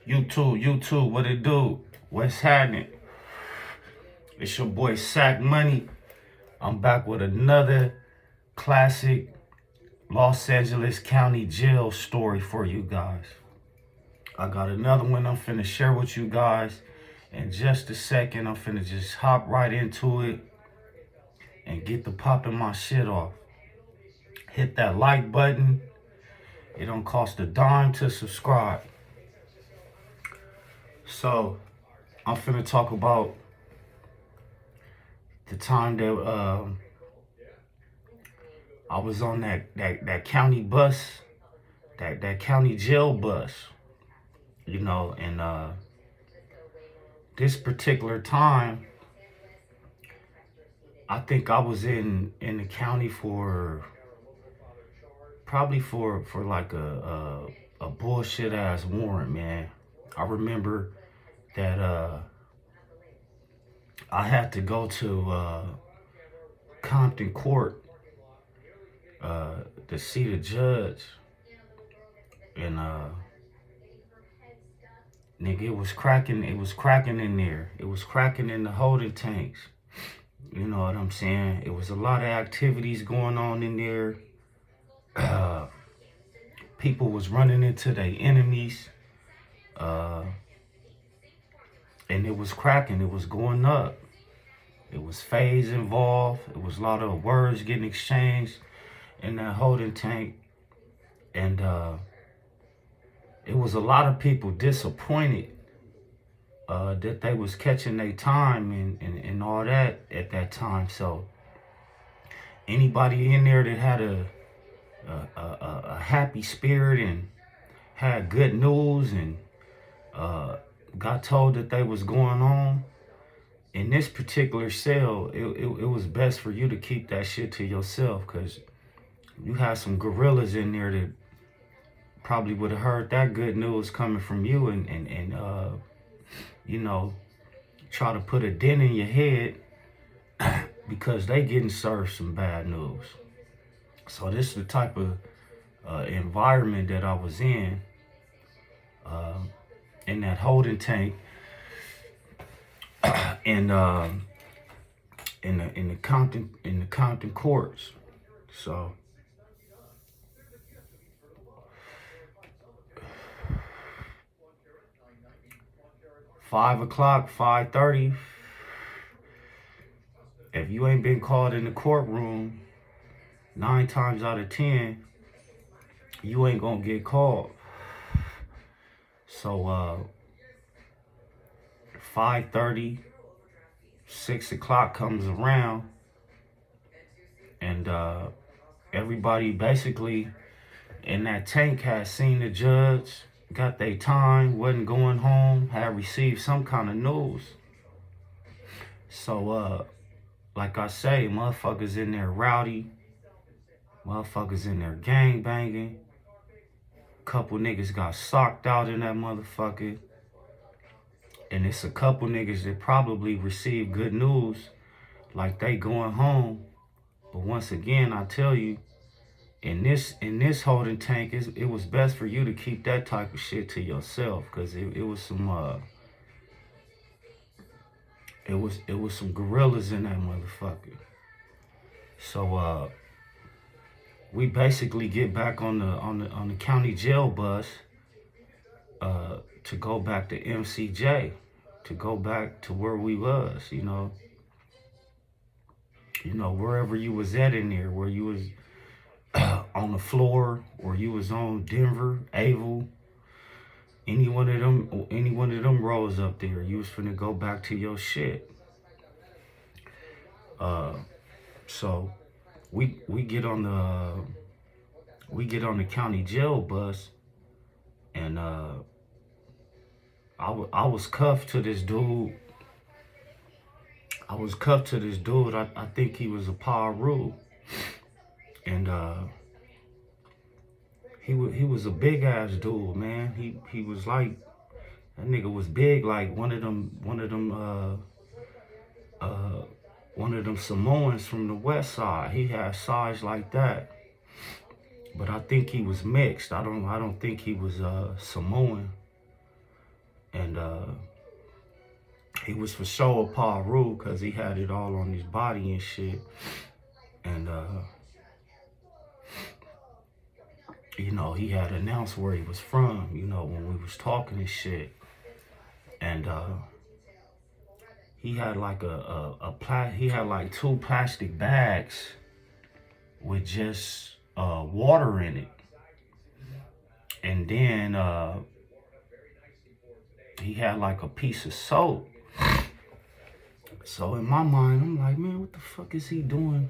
YouTube, what it do? What's happening? It's your boy Sack Money. I'm back with another classic Los Angeles County Jail story for you guys. I got another one I'm finna share with you guys in just a second. I'm finna just hop right into it and get the popping my shit off. Hit that like button. It don't cost a dime to subscribe. So, I'm finna talk about the time that I was on that county bus, that county jail bus, and this particular time, I think I was in the county for probably for like a bullshit ass warrant, man. I remember that I had to go to Compton Court to see the judge, and nigga, it was cracking. It was cracking in there. It was cracking in the holding tanks. You know what I'm saying? It was a lot of activities going on in there. People was running into their enemies. And it was cracking. It was going up. It was phase involved. It was a lot of words getting exchanged in that holding tank. And it was a lot of people disappointed that they was catching their time and all that at that time. So anybody in there that had a happy spirit and had good news and got told that they was going on in this particular cell, it was best for you to keep that shit to yourself, because you had some gorillas in there that probably would have heard that good news coming from you and try to put a dent in your head because they getting served some bad news. So this is the type of environment that I was in that holding tank, and in the Compton courts. So 5 o'clock, 5:30. If you ain't been called in the courtroom 9 times out of 10, you ain't gonna get called. So 5:30, 6 o'clock comes around, and everybody basically in that tank had seen the judge, got their time, wasn't going home, had received some kind of news. So like I say, motherfuckers in there rowdy, motherfuckers in there gang banging. Couple niggas got socked out in that motherfucker. And it's a couple niggas that probably received good news, like they going home. But once again, I tell you, in this holding tank, it was best for you to keep that type of shit to yourself, because it was some it was some gorillas in that motherfucker. So we basically get back on the county jail bus to go back to MCJ, to go back to where we was, wherever you was at in there, where you was on the floor, or you was on Denver, Able, any one of them rows up there, you was finna go back to your shit. So we get on the county jail bus, and I was cuffed to this dude. I think he was a Paru, and he was a big ass dude, man. He was like, that nigga was big, like one of them Samoans from the west side. He had size like that. But I think he was mixed. I don't think he was Samoan. And he was for sure a Paul Rue because he had it all on his body and shit. And you know, he had announced where he was from, you know, when we was talking and shit. And he had like he had like 2 plastic bags with just water in it. And then he had like a piece of soap. So in my mind, I'm like, man, what the fuck is he doing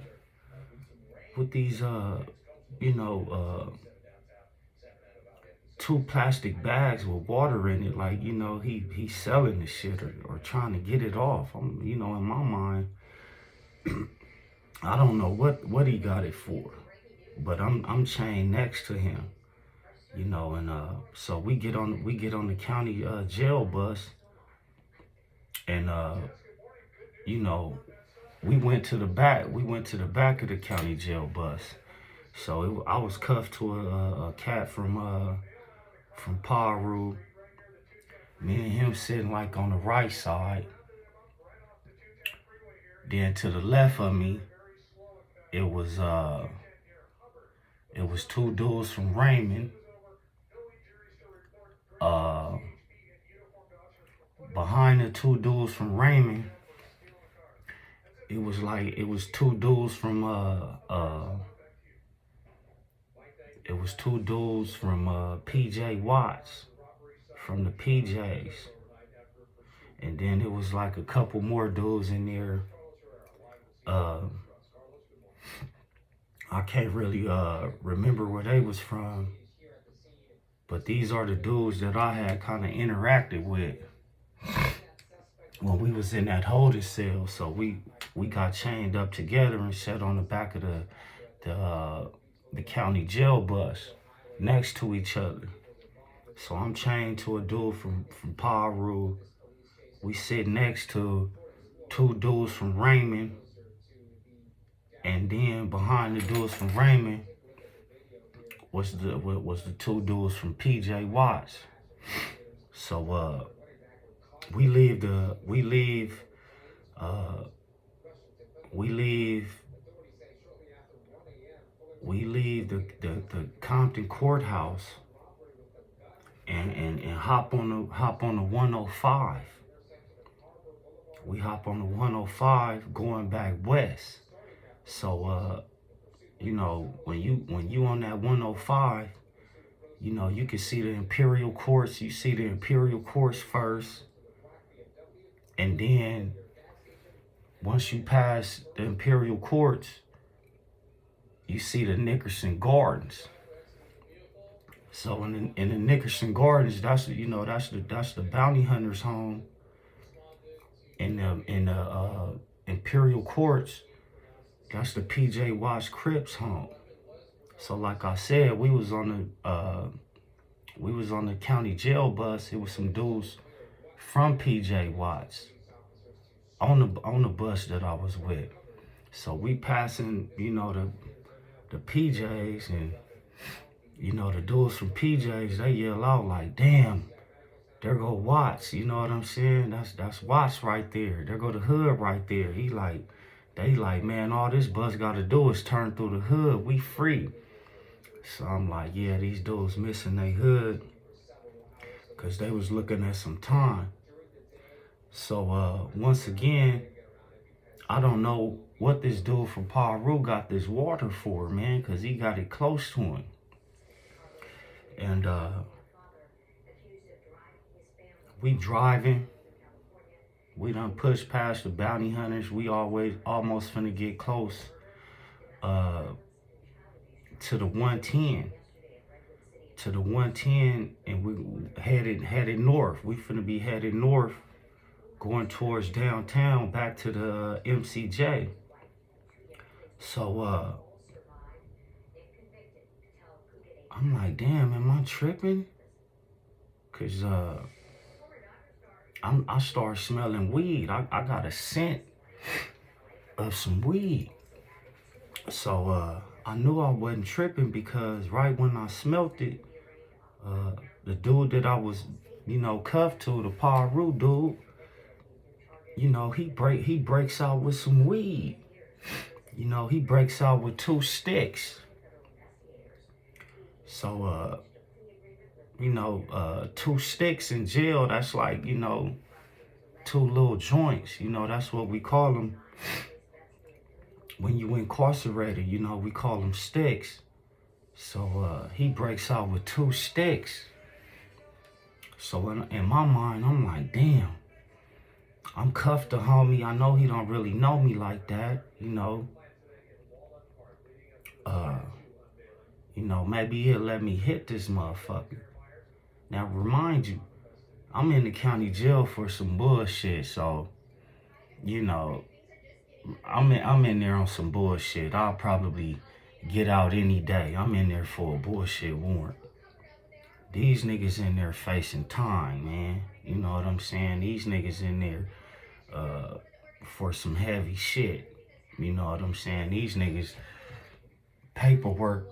with these, you know, 2 plastic bags with water in it? Like, you know, he's selling this shit or trying to get it off. You know, in my mind, I don't know what he got it for, but I'm chained next to him, you know, and so we get on the county jail bus, and you know, we went to the back of the county jail bus. So I was cuffed to a cat from Paru. Me and him sitting like on the right side. Then to the left of me, it was 2 dudes from Raymond. Behind the 2 dudes from Raymond, it was 2 dudes from PJ Watts, from the PJs. And then it was like a couple more dudes in there. I can't really remember where they was from, but these are the dudes that I had kind of interacted with when we was in that holding cell. So we got chained up together and sat on the back of the county jail bus next to each other. So I'm chained to a dude from Paru. We sit next to 2 dudes from Raymond. And then behind the dudes from Raymond was the 2 dudes from PJ Watts. So we leave the Compton courthouse and hop on the 105. We hop on the 105 going back west. So you know, when you on that 105, you know, you can see the Imperial Courts. You see the Imperial Courts first, and then once you pass the Imperial Courts, you see the Nickerson Gardens. So in the Nickerson Gardens, that's the bounty hunter's home. In the Imperial Courts, that's the PJ Watts Crips home. So like I said, we was on the county jail bus. It was some dudes from PJ Watts on the bus that I was with. So we passing, you know, the PJs, and you know, the dudes from PJs, they yell out like, damn, there go Watts, you know what I'm saying? That's Watts right there. There go the hood right there. They like, man, all this bus gotta do is turn through the hood. We free. So I'm like, yeah, these dudes missing their hood because they was looking at some time. So once again, I don't know what this dude from Paru got this water for, man, because he got it close to him. And we driving. We done pushed past the bounty hunters. We almost finna get close to the 110. To the 110, and we headed north. We finna be headed north, going towards downtown, back to the MCJ. So I'm like, damn, am I tripping? Cause I start smelling weed. I got a scent of some weed. So I knew I wasn't tripping because right when I smelt it, the dude that I was you know, Cuff to the Paru dude, you know, he breaks out with some weed. You know, he breaks out with 2 sticks. So, you know, 2 sticks in jail, that's like, you know, 2 little joints. You know, that's what we call them when you incarcerated. You know, we call them sticks. So, he breaks out with 2 sticks. So, in my mind, I'm like, damn, I'm cuffed to homie. I know he don't really know me like that, you know. You know, maybe he'll let me hit this motherfucker. Now, remind you, I'm in the county jail for some bullshit, so, you know, I'm in there on some bullshit. I'll probably get out any day. I'm in there for a bullshit warrant. These niggas in there facing time, man. You know what I'm saying? These niggas in there for some heavy shit. You know what I'm saying? These niggas paperwork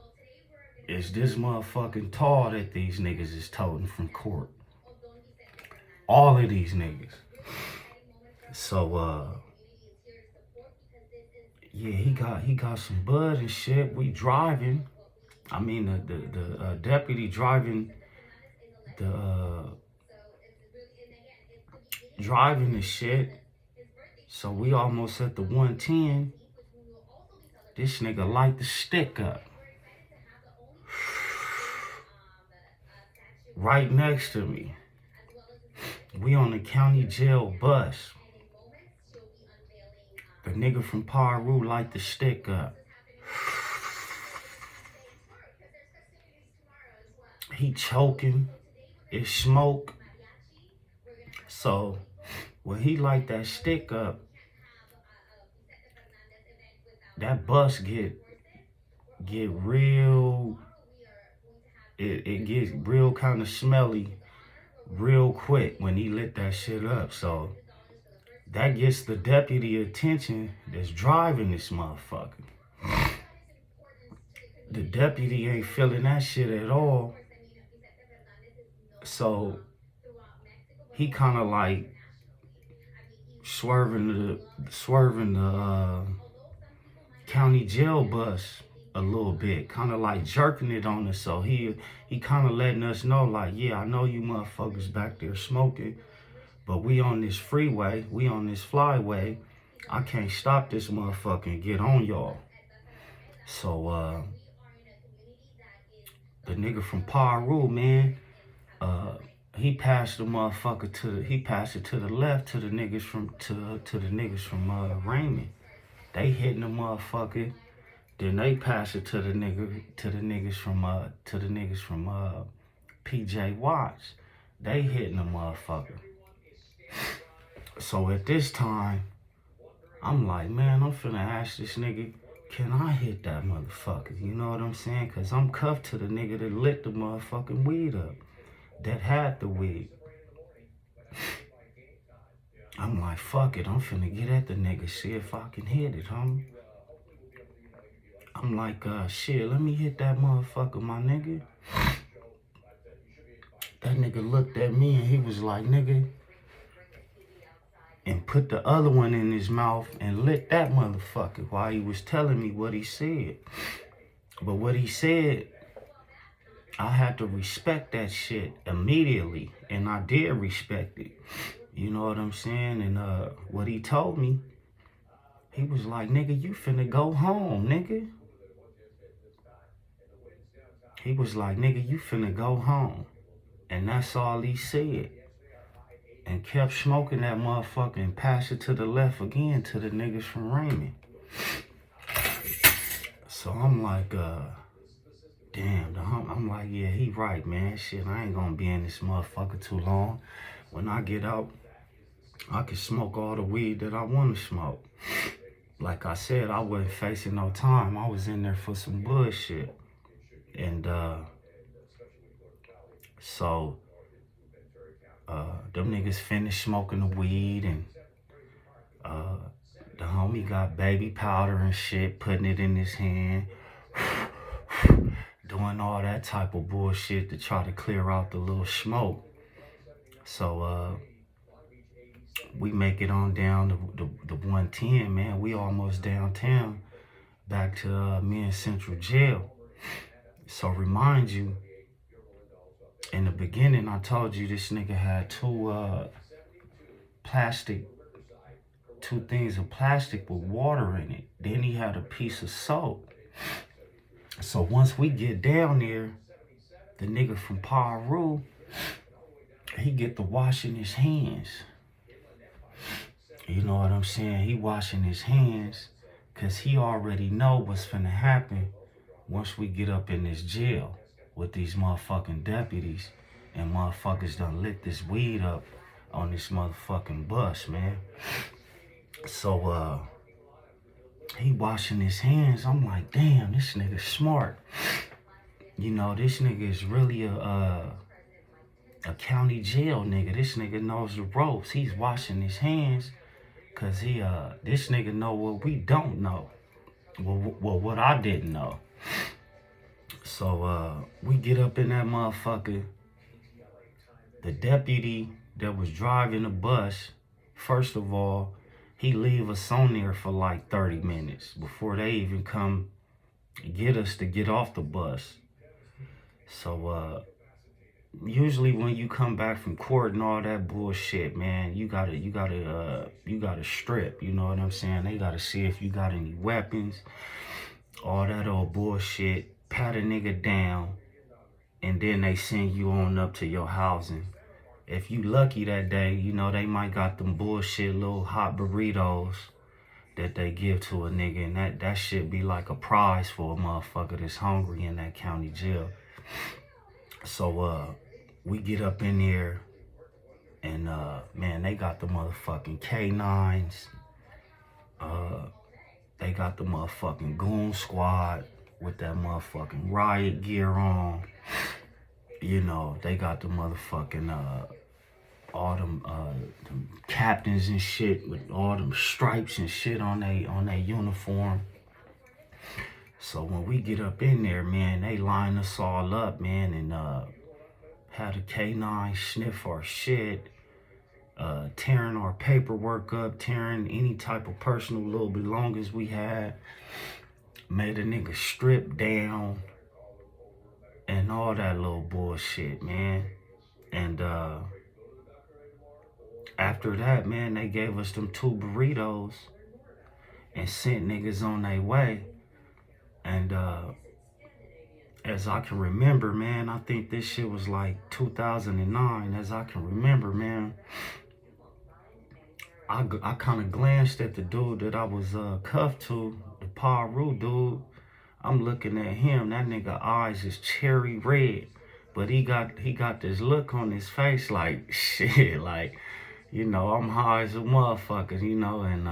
is this motherfucking tall that these niggas is toting from court. All of these niggas. So, yeah, he got some bud and shit. We driving. I mean, the deputy driving driving the shit. So we almost at the 110. This nigga light the stick up. Right next to me. We on the county jail bus. The nigga from Paru light the stick up. He choking. It's smoke. So when he light that stick up, that bus get real. It gets real kind of smelly real quick when he lit that shit up. So that gets the deputy attention that's driving this motherfucker. The deputy ain't feeling that shit at all. So he kind of like swerving the county jail bus a little bit, kind of like jerking it on us. So he kind of letting us know, like, yeah, I know you motherfuckers back there smoking, but we on this freeway, we on this flyway. I can't stop this motherfucker and get on y'all. So the nigga from Paru, man, he passed the motherfucker he passed it to the left to the niggas from Raymond. They hitting the motherfucker. Then they pass it to the niggas from PJ Watts. They hitting the motherfucker. So at this time, I'm like, man, I'm finna ask this nigga, can I hit that motherfucker? You know what I'm saying? Cause I'm cuffed to the nigga that lit the motherfucking weed up. That had the weed. I'm like, fuck it, I'm finna get at the nigga, see if I can hit it, homie. I'm like, shit, let me hit that motherfucker, my nigga. That nigga looked at me and he was like, nigga, and put the other one in his mouth and lit that motherfucker while he was telling me what he said. But what he said, I had to respect that shit immediately, and I did respect it. You know what I'm saying? And what he told me, he was like, nigga, you finna go home, nigga. He was like, nigga, you finna go home. And that's all he said. And kept smoking that motherfucker and passed it to the left again to the niggas from Raymond. So I'm like, damn, I'm like, yeah, he right, man. Shit, I ain't gonna be in this motherfucker too long. When I get out, I can smoke all the weed that I want to smoke. Like I said, I wasn't facing no time. I was in there for some bullshit. And so them niggas finished smoking the weed, and the homie got baby powder and shit, putting it in his hand, doing all that type of bullshit to try to clear out the little smoke. So we make it on down the 110, man. We almost downtown, back to me and Central Jail. So remind you, in the beginning, I told you this nigga had two things of plastic with water in it. Then he had a piece of soap. So once we get down there, the nigga from Paru, he get to washing his hands. You know what I'm saying? He washing his hands because he already know what's finna happen once we get up in this jail with these motherfucking deputies, and motherfuckers done lit this weed up on this motherfucking bus, man. So he washing his hands. I'm like, damn, this nigga smart. You know, this nigga is really a county jail nigga. This nigga knows the ropes. He's washing his hands because this nigga know what we don't know. Well, what I didn't know. So we get up in that motherfucker. The deputy that was driving the bus, first of all, he leave us on there for like 30 minutes before they even come get us to get off the bus. So usually when you come back from court and all that bullshit, man, you gotta strip. You know what I'm saying? They gotta see if you got any weapons, all that old bullshit. Pat a nigga down, and then they send you on up to your housing. If you lucky that day, you know, they might got them bullshit little hot burritos that they give to a nigga, and that shit be like a prize for a motherfucker that's hungry in that county jail. So we get up in there, and man, they got the motherfucking K9s. They got the motherfucking goon squad with that motherfucking riot gear on. You know, they got the motherfucking all them captains and shit with all them stripes and shit on their uniform. So when we get up in there, man, they line us all up, man, and had a K9 sniff our shit, tearing our paperwork up, tearing any type of personal little belongings we had, made a nigga strip down, and all that little bullshit, man. And after that, man, they gave us them 2 burritos and sent niggas on their way. And as I can remember, man, I think this shit was like 2009. As I can remember, man, I kind of glanced at the dude that I was cuffed to, the Paru dude. I'm looking at him. That nigga eyes is cherry red, but he got this look on his face like shit, like, you know, I'm high as a motherfucker, you know, and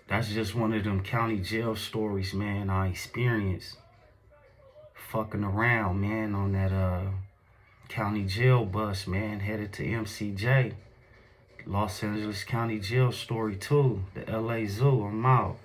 that's just one of them county jail stories, man, I experienced fucking around, man, on that county jail bus, man, headed to MCJ. Los Angeles County Jail story 2, the LA Zoo. I'm out.